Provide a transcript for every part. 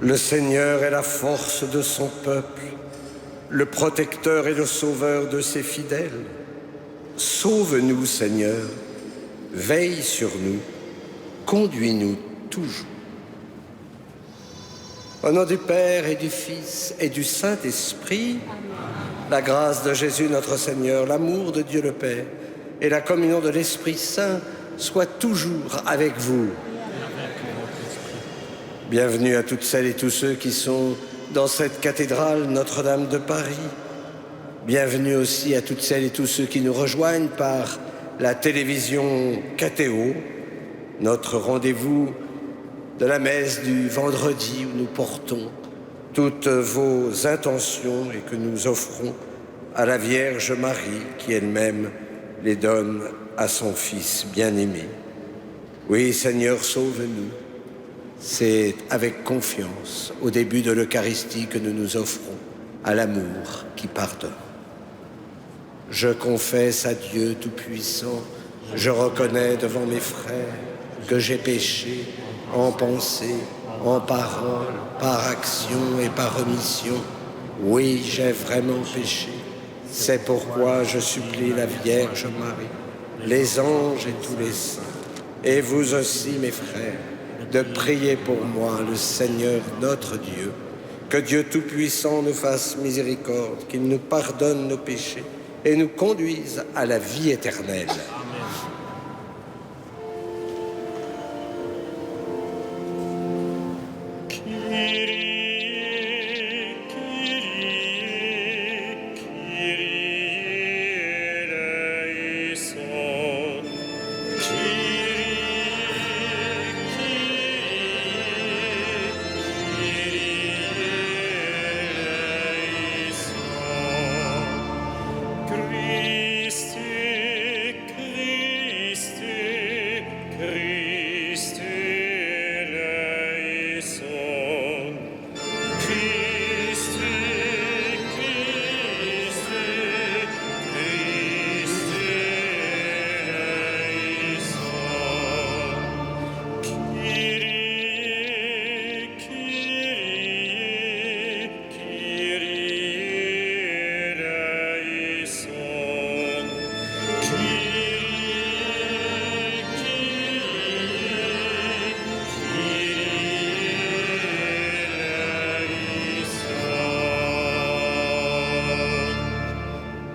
Le Seigneur est la force de son peuple, le protecteur et le sauveur de ses fidèles. Sauve-nous, Seigneur, veille sur nous, conduis-nous toujours. Au nom du Père et du Fils et du Saint-Esprit, la grâce de Jésus notre Seigneur, l'amour de Dieu le Père et la communion de l'Esprit Saint soient toujours avec vous. Bienvenue à toutes celles et tous ceux qui sont dans cette cathédrale Notre-Dame de Paris. Bienvenue aussi à toutes celles et tous ceux qui nous rejoignent par la télévision KTO, notre rendez-vous de la messe du vendredi où nous portons toutes vos intentions et que nous offrons à la Vierge Marie qui elle-même les donne à son Fils bien-aimé. Oui, Seigneur, sauve-nous. C'est avec confiance au début de l'Eucharistie que nous nous offrons à l'amour qui pardonne. Je confesse à Dieu Tout-Puissant, je reconnais devant mes frères que j'ai péché en pensée, en parole, par action et par omission. Oui, j'ai vraiment péché. C'est pourquoi je supplie la Vierge Marie, les anges et tous les saints, et vous aussi, mes frères, de prier pour moi, le Seigneur notre Dieu, que Dieu Tout-Puissant nous fasse miséricorde, qu'il nous pardonne nos péchés et nous conduise à la vie éternelle.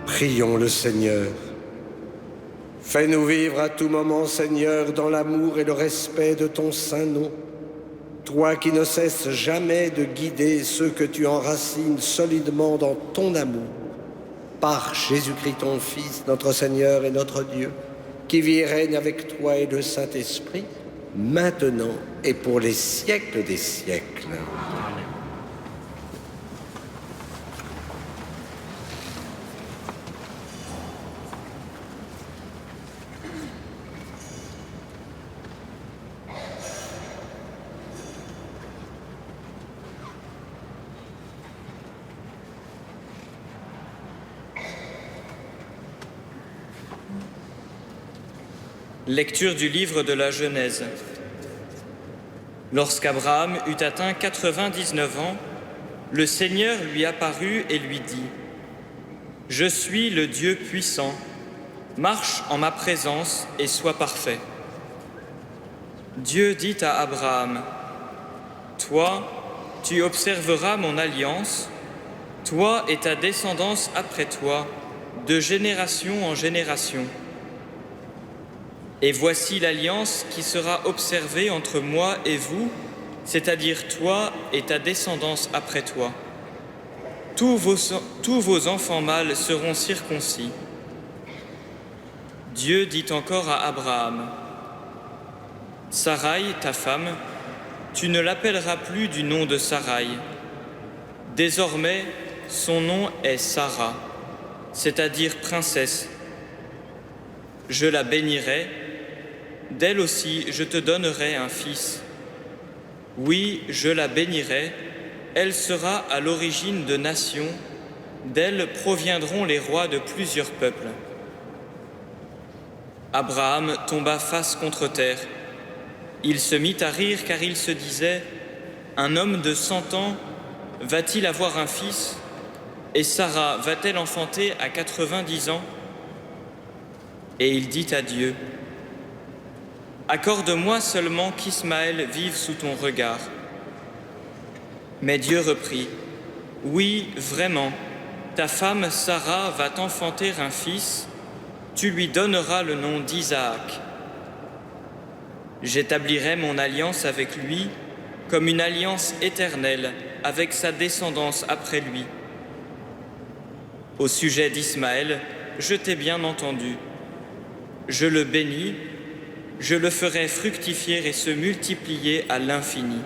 Prions le Seigneur. Fais-nous vivre à tout moment, Seigneur, dans l'amour et le respect de ton saint nom. Toi qui ne cesses jamais de guider ceux que tu enracines solidement dans ton amour, par Jésus-Christ ton Fils, notre Seigneur et notre Dieu, qui vit et règne avec toi et le Saint-Esprit, maintenant et pour les siècles des siècles. Lecture du livre de la Genèse. Lorsqu'Abraham eut atteint 99 ans, le Seigneur lui apparut et lui dit : « Je suis le Dieu puissant, marche en ma présence et sois parfait. » Dieu dit à Abraham : « Toi, tu observeras mon alliance, toi et ta descendance après toi, de génération en génération. Et voici l'alliance qui sera observée entre moi et vous, c'est-à-dire toi et ta descendance après toi. Tous vos enfants mâles seront circoncis. » Dieu dit encore à Abraham : « Saraï, ta femme, tu ne l'appelleras plus du nom de Saraï. Désormais, son nom est Sarah, c'est-à-dire princesse. Je la bénirai, d'elle aussi je te donnerai un fils. Oui, je la bénirai, elle sera à l'origine de nations, d'elle proviendront les rois de plusieurs peuples. » Abraham tomba face contre terre. Il se mit à rire car il se disait : « un homme de 100 ans va-t-il avoir un fils, et Sarah va-t-elle enfanter à 90 ans? Et il dit à Dieu, accorde-moi seulement qu'Ismaël vive sous ton regard. Mais Dieu reprit, oui, vraiment, ta femme Sarah va t'enfanter un fils, tu lui donneras le nom d'Isaac. J'établirai mon alliance avec lui comme une alliance éternelle avec sa descendance après lui. Au sujet d'Ismaël, je t'ai bien entendu. Je le bénis, je le ferai fructifier et se multiplier à l'infini.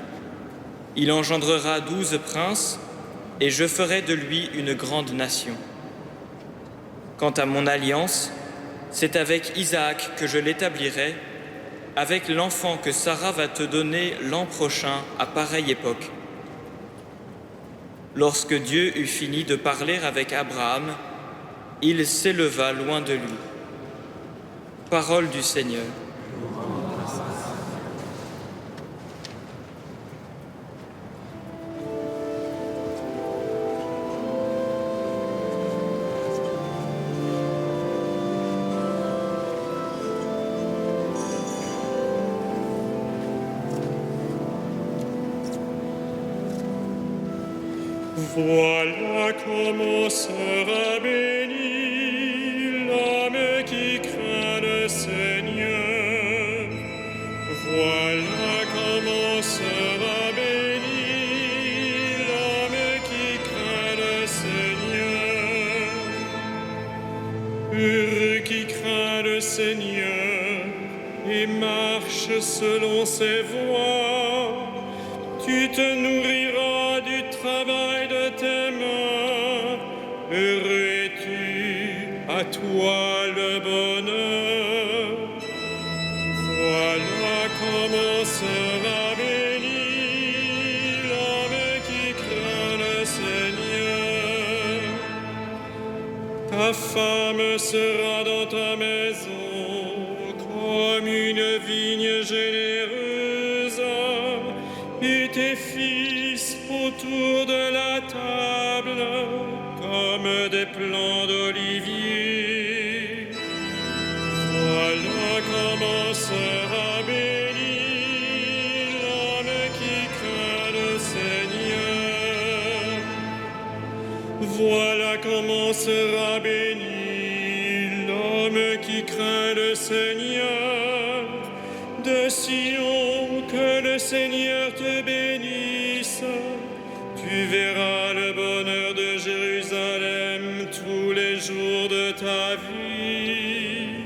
Il engendrera 12 princes, et je ferai de lui une grande nation. Quant à mon alliance, c'est avec Isaac que je l'établirai, avec l'enfant que Sarah va te donner l'an prochain à pareille époque. Lorsque Dieu eut fini de parler avec Abraham, il s'éleva loin de lui. Parole du Seigneur. Voilà comment sera béni l'homme qui craint le Seigneur. Voilà comment sera béni l'homme qui craint le Seigneur. Heureux qui craint le Seigneur et marche selon ses voies. Tu te nourriras du travail de tes mains. Heureux es-tu, à toi le bonheur. Voilà comment sera béni l'homme qui craint le Seigneur. Ta femme sera dans ta maison comme une vigne généreuse, et tes fils autour de la table comme des plants d'olivier. Voilà comment sera béni l'homme qui craint le Seigneur. Voilà comment sera béni l'homme qui craint le Seigneur. De Sion, que le Seigneur te bénisse. Tu verras le bonheur de Jérusalem tous les jours de ta vie.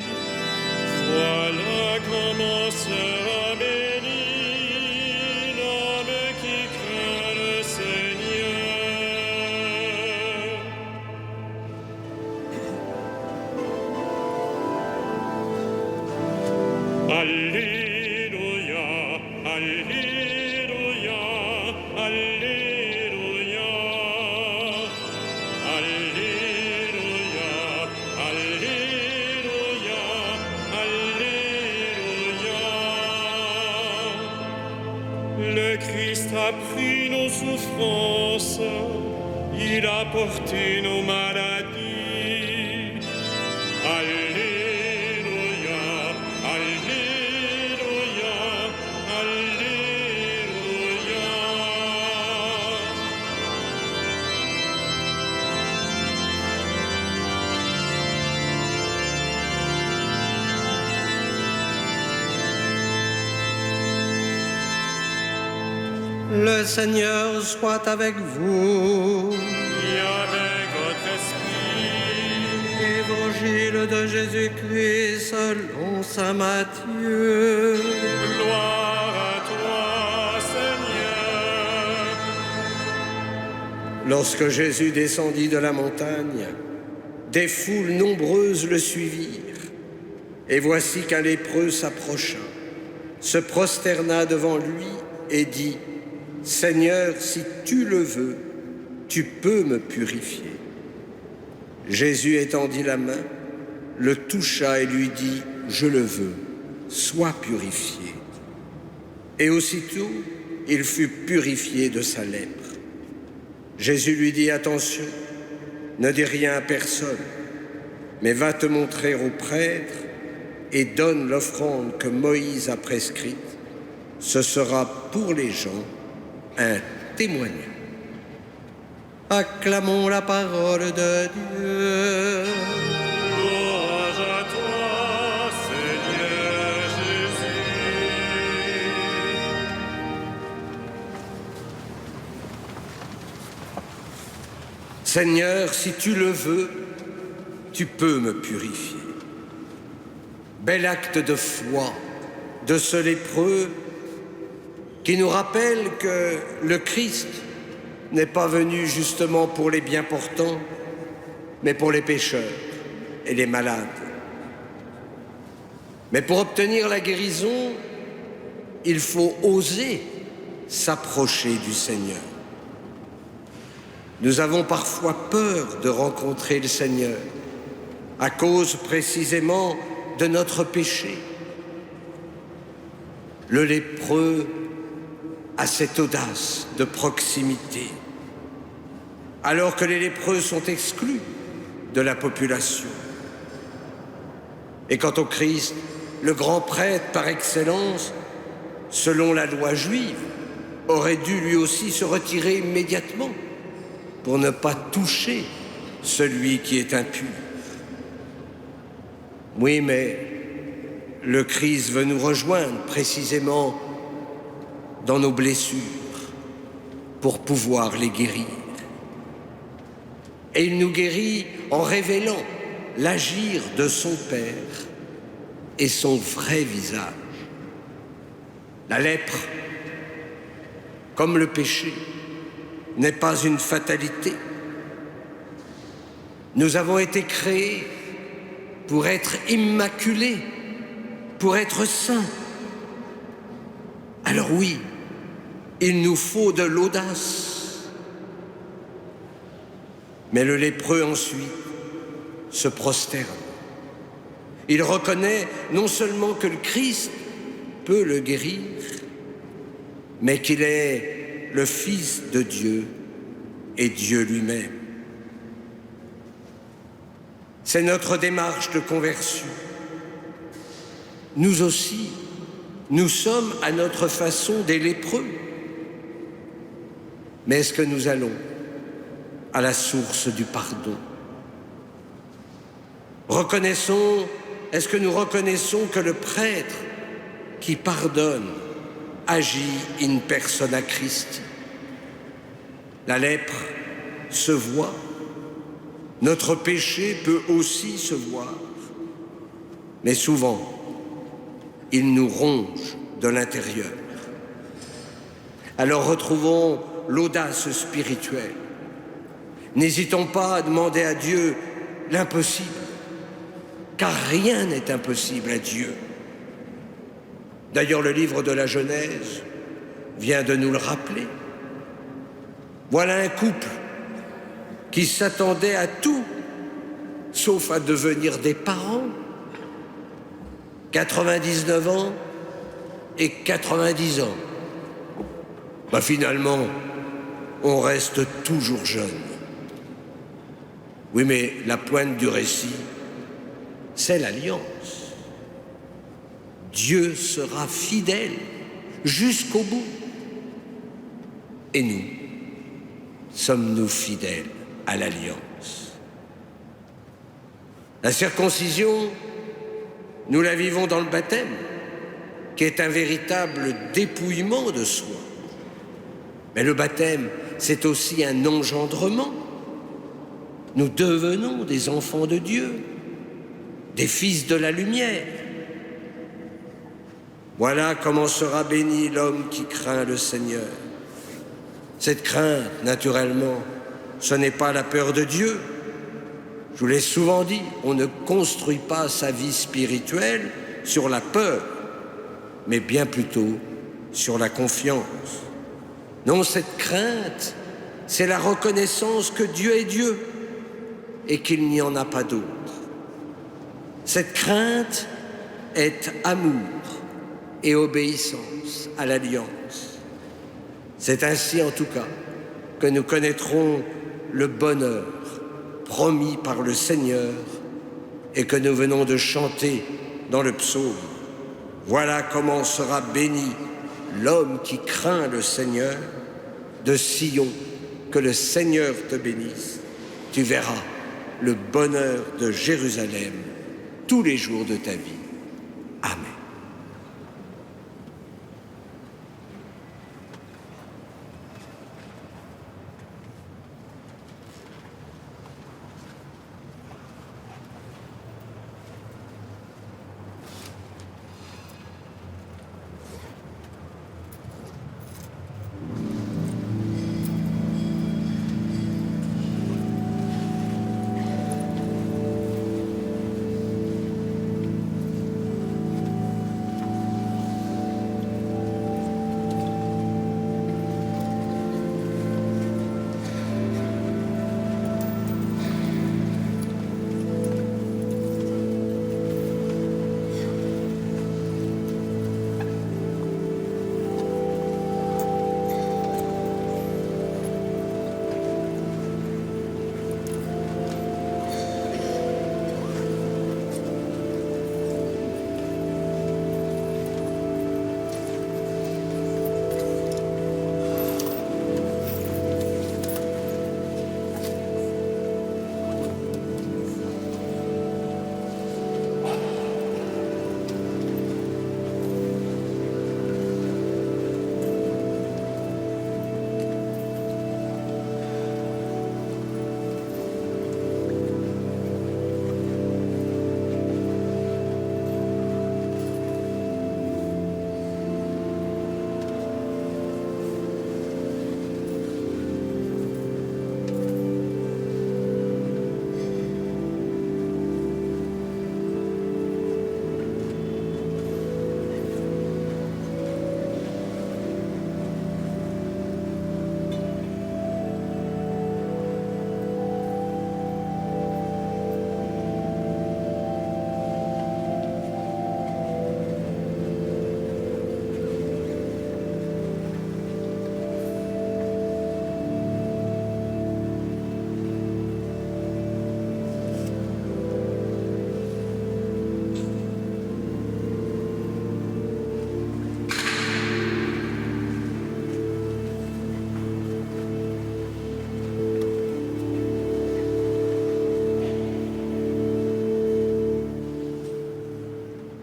Voilà comment sera béni l'homme qui craint le Seigneur. Alléluia, Alléluia, Alléluia, Alléluia, Alléluia, Alléluia. Le Christ a pris nos souffrances, il a porté nos maladies. Alléluia, Alléluia, Alléluia. Le Seigneur soit avec vous. Et avec votre esprit. Évangile de Jésus-Christ selon saint Matthieu. Gloire à toi, Seigneur. Lorsque Jésus descendit de la montagne, des foules nombreuses le suivirent. Et voici qu'un lépreux s'approcha, se prosterna devant lui et dit, « Seigneur, si tu le veux, tu peux me purifier. » Jésus étendit la main, le toucha et lui dit, « Je le veux, sois purifié. » Et aussitôt, il fut purifié de sa lèpre. Jésus lui dit, attention, ne dis rien à personne, mais va te montrer au prêtre et donne l'offrande que Moïse a prescrite. Ce sera pour les gens un témoignage. Acclamons la parole de Dieu. Louange à toi, Seigneur Jésus. Seigneur, si tu le veux, tu peux me purifier. Bel acte de foi de ce lépreux qui nous rappelle que le Christ n'est pas venu justement pour les bien portants, mais pour les pécheurs et les malades. Mais pour obtenir la guérison, il faut oser s'approcher du Seigneur. Nous avons parfois peur de rencontrer le Seigneur à cause précisément de notre péché. Le lépreux a cette audace de proximité, alors que les lépreux sont exclus de la population. Et quant au Christ, le grand prêtre par excellence, selon la loi juive, aurait dû lui aussi se retirer immédiatement pour ne pas toucher celui qui est impur. Oui, mais le Christ veut nous rejoindre précisément dans nos blessures pour pouvoir les guérir. Et il nous guérit en révélant l'agir de son Père et son vrai visage. La lèpre, comme le péché, n'est pas une fatalité. Nous avons été créés pour être immaculés, pour être saints. Alors oui, il nous faut de l'audace. Mais le lépreux ensuite se prosterne. Il reconnaît non seulement que le Christ peut le guérir, mais qu'il est le Fils de Dieu et Dieu lui-même. C'est notre démarche de conversion. Nous aussi, nous sommes à notre façon des lépreux. Mais est-ce que nous allons à la source du pardon? Est-ce que nous reconnaissons que le prêtre qui pardonne agit in persona Christi? La lèpre se voit, notre péché peut aussi se voir, mais souvent, il nous ronge de l'intérieur. Alors retrouvons l'audace spirituelle. N'hésitons pas à demander à Dieu l'impossible, car rien n'est impossible à Dieu. D'ailleurs, le livre de la Genèse vient de nous le rappeler. Voilà un couple qui s'attendait à tout, sauf à devenir des parents. 99 ans et 90 ans. Finalement, on reste toujours jeune. Oui, mais la pointe du récit, c'est l'alliance. Dieu sera fidèle jusqu'au bout. Et nous, sommes-nous fidèles à l'alliance? La circoncision, nous la vivons dans le baptême, qui est un véritable dépouillement de soi. Mais le baptême, c'est aussi un engendrement. Nous devenons des enfants de Dieu, des fils de la lumière. Voilà comment sera béni l'homme qui craint le Seigneur. Cette crainte, naturellement, ce n'est pas la peur de Dieu. Je vous l'ai souvent dit, on ne construit pas sa vie spirituelle sur la peur, mais bien plutôt sur la confiance. Non, cette crainte, c'est la reconnaissance que Dieu est Dieu et qu'il n'y en a pas d'autre. Cette crainte est amour et obéissance à l'alliance. C'est ainsi en tout cas que nous connaîtrons le bonheur promis par le Seigneur et que nous venons de chanter dans le psaume. Voilà comment sera béni l'homme qui craint le Seigneur. De Sion, que le Seigneur te bénisse. Tu verras le bonheur de Jérusalem tous les jours de ta vie. Amen.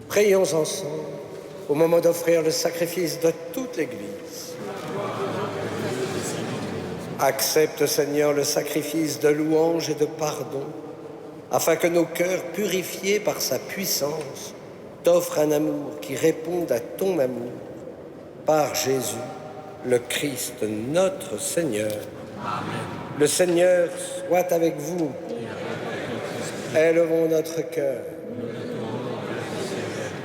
Prions ensemble au moment d'offrir le sacrifice de toute l'Église. Accepte, Seigneur, le sacrifice de louange et de pardon, afin que nos cœurs, purifiés par sa puissance, t'offrent un amour qui réponde à ton amour. Par Jésus, le Christ, notre Seigneur. Amen. Le Seigneur soit avec vous. Élevons notre cœur.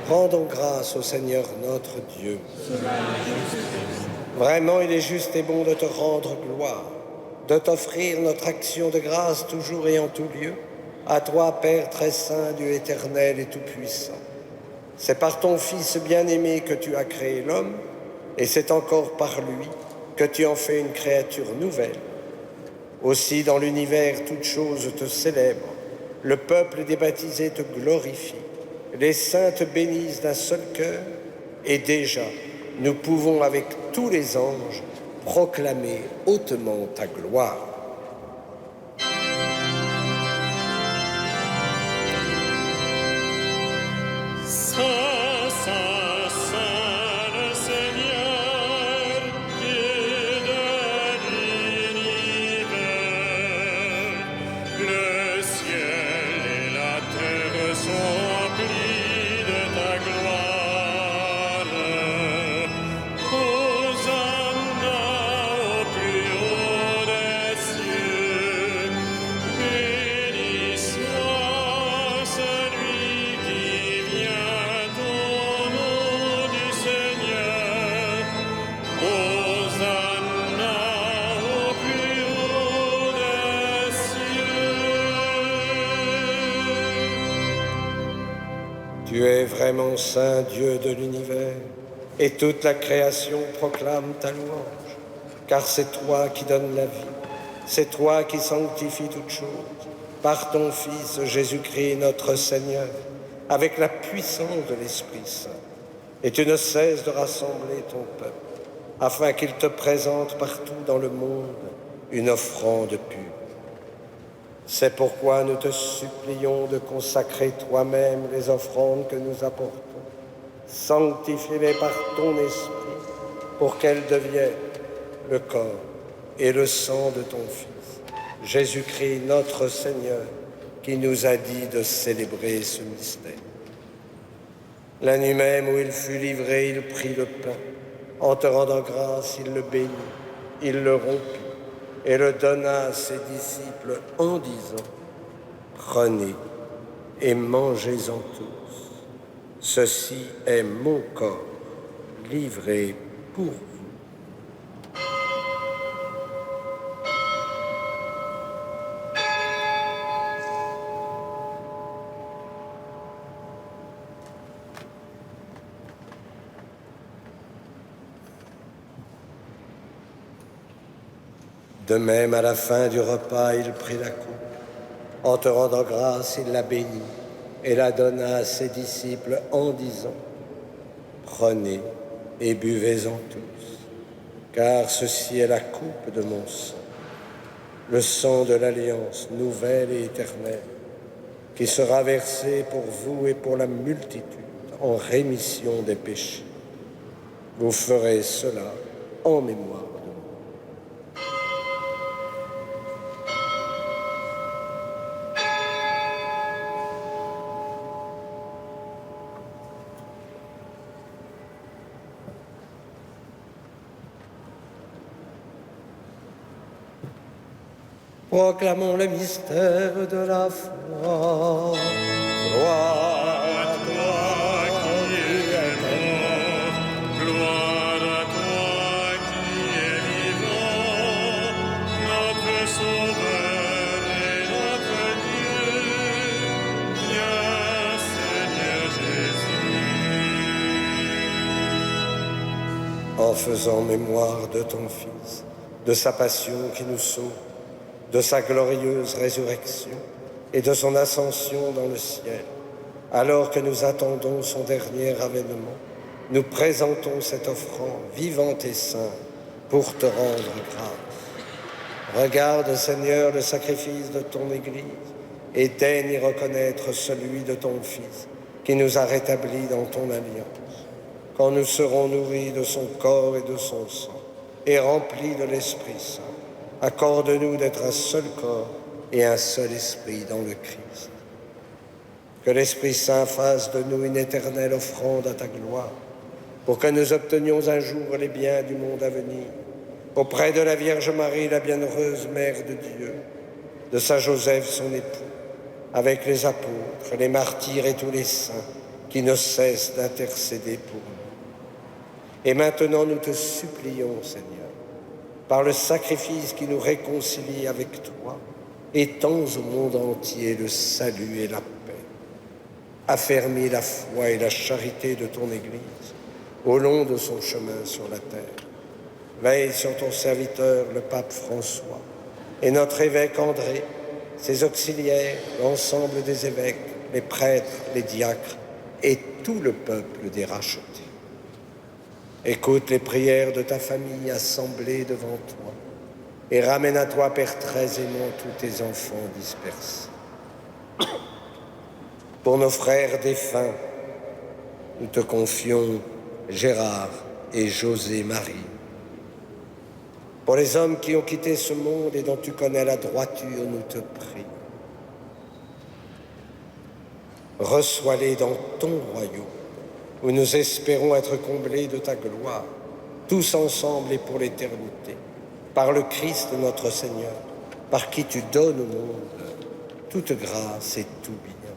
Rendons grâce au Seigneur notre Dieu. Vraiment, il est juste et bon de te rendre gloire, de t'offrir notre action de grâce toujours et en tout lieu, à toi, Père très saint, Dieu éternel et tout-puissant. C'est par ton Fils bien-aimé que tu as créé l'homme, et c'est encore par lui que tu en fais une créature nouvelle. Aussi, dans l'univers, toutes choses te célèbrent, le peuple des baptisés te glorifie. Les saints te bénissent d'un seul cœur, et déjà, nous pouvons avec tous les anges proclamer hautement ta gloire. Saint, Saint, Saint, le Seigneur, Dieu de l'univers, le ciel et la terre sont remplis de ta gloire. Hosanna au plus haut des cieux, béni soit celui qui vient au nom du Seigneur. Hosanna au plus haut des cieux. Tu es vraiment saint, Dieu de l'univers, et toute la création proclame ta louange. car c'est toi qui donnes la vie, c'est toi qui sanctifies toutes choses, par ton Fils Jésus-Christ notre Seigneur, avec la puissance de l'Esprit Saint. Et tu ne cesses de rassembler ton peuple, afin qu'il te présente partout dans le monde une offrande pure. C'est pourquoi nous te supplions de consacrer toi-même les offrandes que nous apportons. Sanctifie-les par ton Esprit, pour qu'elles deviennent le corps et le sang de ton Fils, Jésus-Christ notre Seigneur, qui nous a dit de célébrer ce mystère. La nuit même où il fut livré, il prit le pain. En te rendant grâce, il le bénit, il le rompit et le donna à ses disciples en disant : « Prenez et mangez-en tous. Ceci est mon corps livré pour vous. » De même, à la fin du repas, il prit la coupe. En te rendant grâce, il la bénit et la donna à ses disciples en disant : « Prenez et buvez-en tous, car ceci est la coupe de mon sang, le sang de l'alliance nouvelle et éternelle, qui sera versé pour vous et pour la multitude en rémission des péchés. Vous ferez cela en mémoire. Proclamons le mystère de la foi. Gloire à toi qui es mort, Gloire à toi qui es vivant, notre Sauveur et notre Dieu. Viens, Seigneur Jésus. en faisant mémoire de ton Fils, de sa passion qui nous sauve, de sa glorieuse résurrection et de son ascension dans le ciel. Alors que nous attendons son dernier avènement, nous présentons cette offrande vivante et sainte pour te rendre grâce. Regarde, Seigneur, le sacrifice de ton Église et daigne y reconnaître celui de ton Fils qui nous a rétablis dans ton alliance. Quand nous serons nourris de son corps et de son sang et remplis de l'Esprit Saint, accorde-nous d'être un seul corps et un seul esprit dans le Christ. Que l'Esprit Saint fasse de nous une éternelle offrande à ta gloire, pour que nous obtenions un jour les biens du monde à venir, auprès de la Vierge Marie, la bienheureuse Mère de Dieu, de saint Joseph, son époux, avec les apôtres, les martyrs et tous les saints qui ne cessent d'intercéder pour nous. Et maintenant, nous te supplions, Seigneur, par le sacrifice qui nous réconcilie avec toi, étends au monde entier le salut et la paix. Affermis la foi et la charité de ton Église au long de son chemin sur la terre. Veille sur ton serviteur, le pape François, et notre évêque André, ses auxiliaires, l'ensemble des évêques, les prêtres, les diacres et tout le peuple des rachetés. Écoute les prières de ta famille assemblée devant toi et ramène à toi, Père très aimant, tous tes enfants dispersés. Pour nos frères défunts, nous te confions Gérard et José Marie. Pour les hommes qui ont quitté ce monde et dont tu connais la droiture, nous te prions. Reçois-les dans ton royaume, où nous espérons être comblés de ta gloire, tous ensemble et pour l'éternité, par le Christ notre Seigneur, par qui tu donnes au monde toute grâce et tout bien.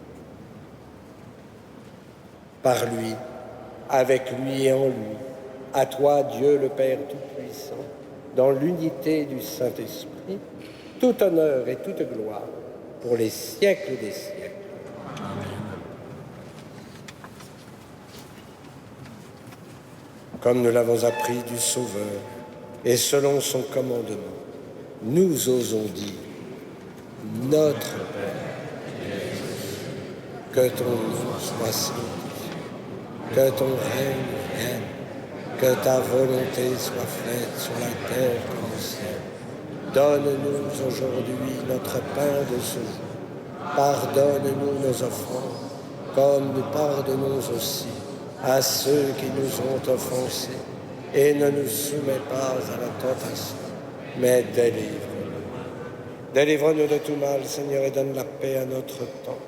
Par lui, avec lui et en lui, à toi, Dieu le Père Tout-Puissant, dans l'unité du Saint-Esprit, tout honneur et toute gloire pour les siècles des siècles. Comme nous l'avons appris du Sauveur, Et selon son commandement, nous osons dire, Notre Père, que ton nom soit sanctifié, que ton règne vienne, que ta volonté soit faite sur la terre comme au ciel. Donne-nous aujourd'hui notre pain de ce jour. Pardonne-nous nos offenses, comme nous pardonnons aussi à ceux qui nous ont offensés. Et ne nous soumets pas à la tentation, mais délivre-nous. Délivre-nous de tout mal, Seigneur, et donne la paix à notre temps.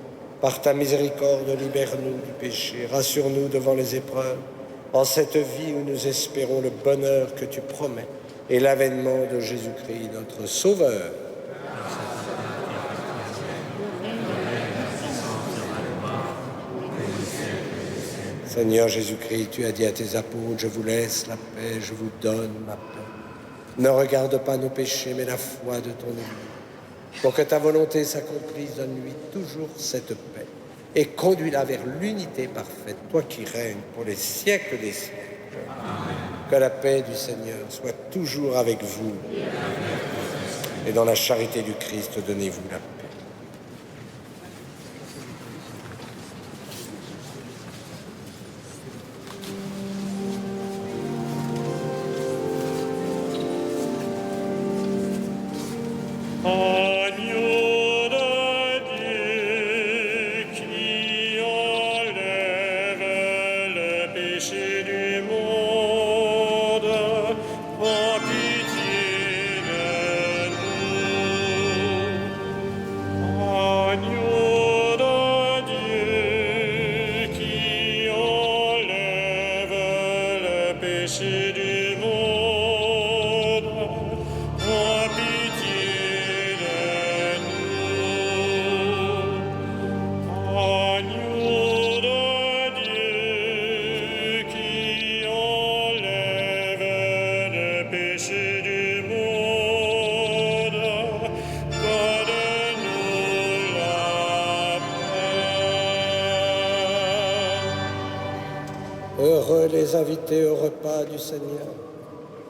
Par ta miséricorde, libère-nous du péché, rassure-nous devant les épreuves, en cette vie où nous espérons le bonheur que tu promets et l'avènement de Jésus-Christ, notre Sauveur. Seigneur Jésus-Christ, tu as dit à tes apôtres, je vous laisse la paix, je vous donne ma paix. Ne regarde pas nos péchés, mais la foi de ton Église. Pour que ta volonté s'accomplisse, donne-lui toujours cette paix et conduis-la vers l'unité parfaite, toi qui règnes pour les siècles des siècles. Amen. Que la paix du Seigneur soit toujours avec vous. Et dans la charité du Christ, donnez-vous la paix. Agneau de Dieu qui enlève le péché du monde, prends pitié de nous. Agneau de Dieu qui enlève le péché du monde, prends pitié. Heureux les invités au repas du Seigneur.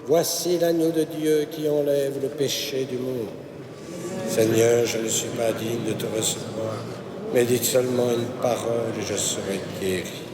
Voici l'agneau de Dieu qui enlève le péché du monde. Seigneur, je ne suis pas digne de te recevoir, mais dites seulement une parole et je serai guéri.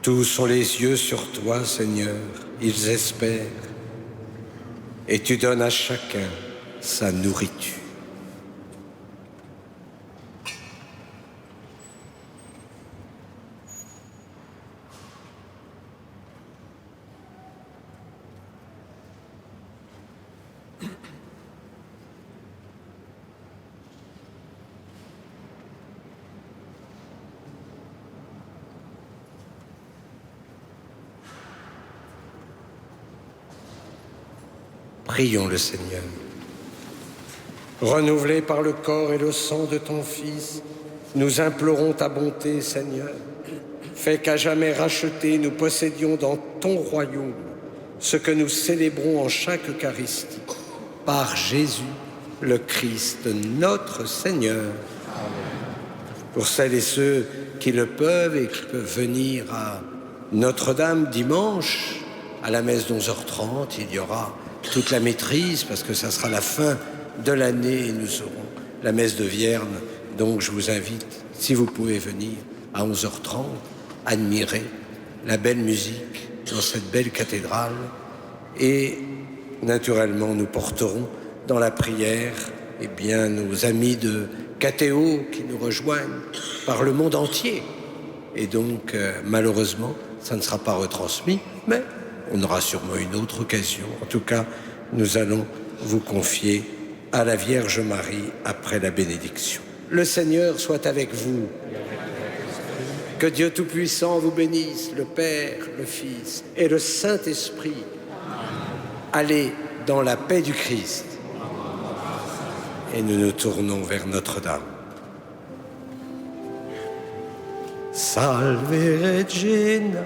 Tous ont les yeux sur toi, Seigneur, ils espèrent, et tu donnes à chacun sa nourriture. Prions le Seigneur. Renouvelés par le corps et le sang de ton Fils, nous implorons ta bonté, Seigneur. Fais qu'à jamais rachetés, nous possédions dans ton royaume ce que nous célébrons en chaque Eucharistie. Par Jésus, le Christ, notre Seigneur. Amen. Pour celles et ceux qui le peuvent et qui peuvent venir à Notre-Dame dimanche, à la messe d'11h30, il y aura toute la maîtrise, parce que ça sera la fin de l'année et nous aurons la messe de Vierne. Donc je vous invite, si vous pouvez venir à 11h30, admirer la belle musique dans cette belle cathédrale. Et naturellement, nous porterons dans la prière nos amis de Catéo qui nous rejoignent par le monde entier. Et donc, malheureusement, ça ne sera pas retransmis, mais on aura sûrement une autre occasion. En tout cas, nous allons vous confier à la Vierge Marie après la bénédiction. Le Seigneur soit avec vous. Que Dieu Tout-Puissant vous bénisse, le Père, le Fils et le Saint-Esprit. Allez dans la paix du Christ. Et nous nous tournons vers Notre-Dame. Salve Regina.